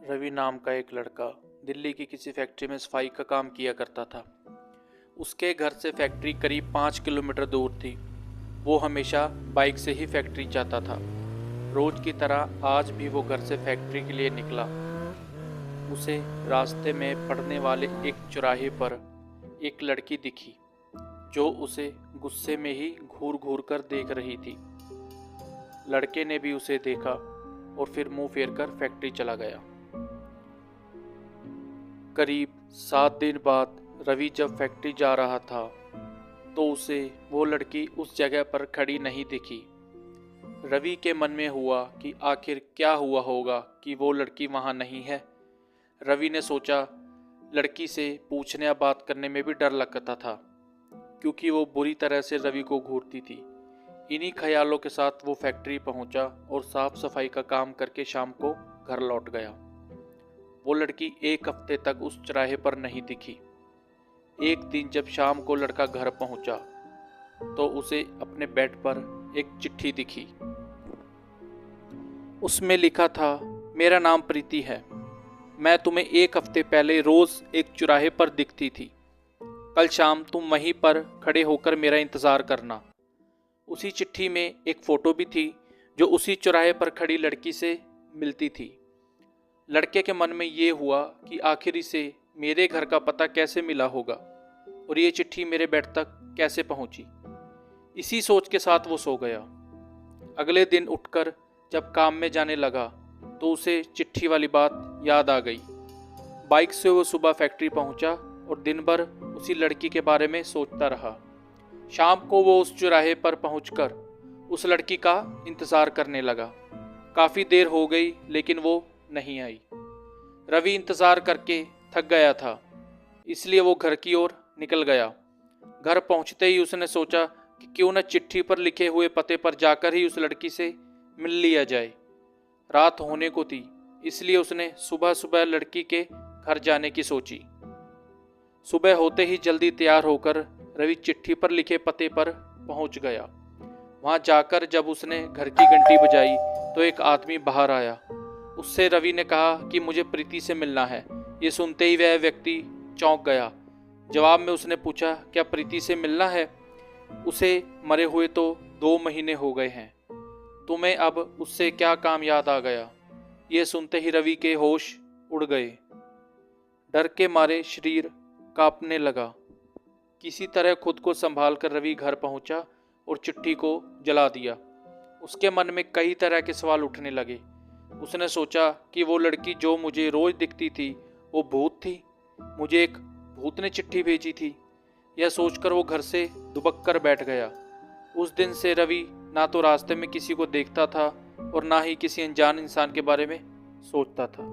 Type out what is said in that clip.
रवि नाम का एक लड़का दिल्ली की किसी फैक्ट्री में सफाई का काम किया करता था। उसके घर से फैक्ट्री करीब 5 किलोमीटर दूर थी। वो हमेशा बाइक से ही फैक्ट्री जाता था। रोज की तरह आज भी वो घर से फैक्ट्री के लिए निकला। उसे रास्ते में पड़ने वाले एक चौराहे पर एक लड़की दिखी जो उसे गुस्से में ही घूर घूर कर देख रही थी। लड़के ने भी उसे देखा और फिर मुंह फेर कर फैक्ट्री चला गया। करीब 7 दिन बाद रवि जब फैक्ट्री जा रहा था तो उसे वो लड़की उस जगह पर खड़ी नहीं दिखी। रवि के मन में हुआ कि आखिर क्या हुआ होगा कि वो लड़की वहाँ नहीं है। रवि ने सोचा लड़की से पूछने या बात करने में भी डर लगता था क्योंकि वो बुरी तरह से रवि को घूरती थी। इन्हीं ख्यालों के साथ वो फैक्ट्री पहुंचा और साफ सफाई का काम करके शाम को घर लौट गया। वो लड़की एक हफ्ते तक उस चौराहे पर नहीं दिखी। एक दिन जब शाम को लड़का घर पहुंचा तो उसे अपने बेड पर एक चिट्ठी दिखी। उसमें लिखा था, मेरा नाम प्रीति है। मैं तुम्हें एक हफ्ते पहले रोज एक चौराहे पर दिखती थी। कल शाम तुम वहीं पर खड़े होकर मेरा इंतजार करना। उसी चिट्ठी में एक फोटो भी थी जो उसी चौराहे पर खड़ी लड़की से मिलती थी। लड़के के मन में ये हुआ कि आखिर इसे मेरे घर का पता कैसे मिला होगा और ये चिट्ठी मेरे बेड तक कैसे पहुंची। इसी सोच के साथ वो सो गया। अगले दिन उठकर जब काम में जाने लगा तो उसे चिट्ठी वाली बात याद आ गई। बाइक से वो सुबह फैक्ट्री पहुंचा और दिन भर उसी लड़की के बारे में सोचता रहा। शाम को वो उस चौराहे पर पहुंचकर उस लड़की का इंतजार करने लगा। काफ़ी देर हो गई लेकिन वो नहीं आई। रवि इंतजार करके थक गया था, इसलिए वो घर की ओर निकल गया। घर पहुंचते ही उसने सोचा कि क्यों न चिट्ठी पर लिखे हुए पते पर जाकर ही उस लड़की से मिल लिया जाए। रात होने को थी, इसलिए उसने सुबह सुबह लड़की के घर जाने की सोची। सुबह होते ही जल्दी तैयार होकर रवि चिट्ठी पर लिखे पते पर पहुंच गया। वहां जाकर जब उसने घर की घंटी बजाई तो एक आदमी बाहर आया। उससे रवि ने कहा कि मुझे प्रीति से मिलना है। ये सुनते ही वह व्यक्ति चौंक गया। जवाब में उसने पूछा, क्या प्रीति से मिलना है? उसे मरे हुए तो 2 महीने हो गए हैं। तुम्हें अब उससे क्या काम याद आ गया? ये सुनते ही रवि के होश उड़ गए। डर के मारे शरीर कांपने लगा। किसी तरह खुद को संभाल कर रवि घर पहुंचा और चिट्ठी को जला दिया। उसके मन में कई तरह के सवाल उठने लगे। उसने सोचा कि वो लड़की जो मुझे रोज दिखती थी वो भूत थी। मुझे एक भूत ने चिट्ठी भेजी थी। यह सोचकर वो घर से दुबक कर बैठ गया। उस दिन से रवि ना तो रास्ते में किसी को देखता था और ना ही किसी अनजान इंसान के बारे में सोचता था।